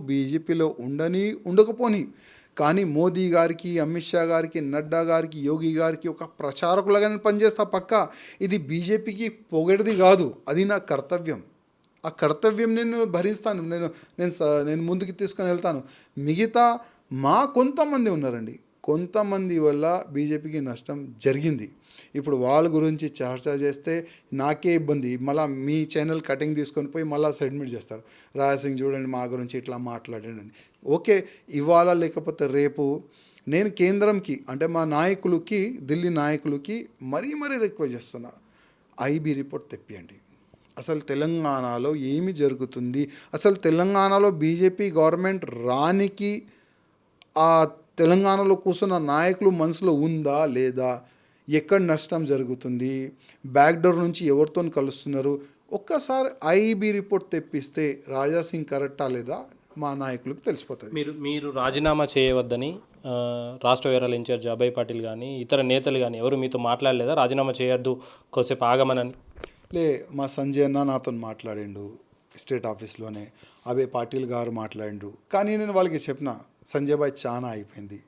బీజేపీలో ఉండకపోని, కానీ మోదీ గారికి, అమిత్ షా గారికి, నడ్డా గారికి, యోగి గారికి ఒక ప్రచారకులుగానే పనిచేస్తా పక్కా. ఇది బీజేపీకి పొగడిది కాదు, అది నా కర్తవ్యం. ఆ కర్తవ్యం నేను భరిస్తాను. నేను ముందుకు తీసుకొని వెళ్తాను. మిగతా కొంతమంది ఉన్నారండి, కొంతమంది వల్ల బీజేపీకి నష్టం జరిగింది. ఇప్పుడు వాళ్ళ గురించి చర్చ చేస్తే నాకే ఇబ్బంది. మళ్ళీ మీ ఛానల్ కటింగ్ తీసుకొని పోయి మళ్ళీ సబ్మిట్ చేస్తారు. రాజసింగ్ చూడండి మా గురించి ఇట్లా మాట్లాడండి అని. ఓకే, ఇవాళ లేకపోతే రేపు నేను కేంద్రంకి, అంటే మా నాయకులకి, ఢిల్లీ నాయకులకి మరీ రిక్వెస్ట్ చేస్తున్నా, ఐబీ రిపోర్ట్ తెప్పియండి. అసలు తెలంగాణలో ఏమి జరుగుతుంది, అసలు తెలంగాణలో బీజేపీ గవర్నమెంట్ రానికి ఆ తెలంగాణలో కూర్చున్న నాయకులు మనసులో ఉందా లేదా, ఎక్కడ నష్టం జరుగుతుంది, బ్యాక్డోర్ నుంచి ఎవరితో కలుస్తున్నారు, ఒక్కసారి ఐబీ రిపోర్ట్ తెప్పిస్తే రాజాసింగ్ కరెక్టా లేదా మా నాయకులకు తెలిసిపోతుంది. మీరు రాజీనామా చేయవద్దని రాష్ట్ర వ్యవహారాల ఇన్ఛార్జ్ అభయ్ పాటిల్ కానీ ఇతర నేతలు కానీ ఎవరు మీతో మాట్లాడలేదా? రాజీనామా చేయొద్దు, కొద్దిసేపు ఆగమనని. మా సంజయ్ అన్న నాతో మాట్లాడిండు స్టేట్ ఆఫీస్లోనే, అభయ్ పాటిల్ గారు మాట్లాడిండు. కానీ నేను వాళ్ళకి చెప్పిన, సంజయ్ భాయ్ చాలా అయిపోయింది,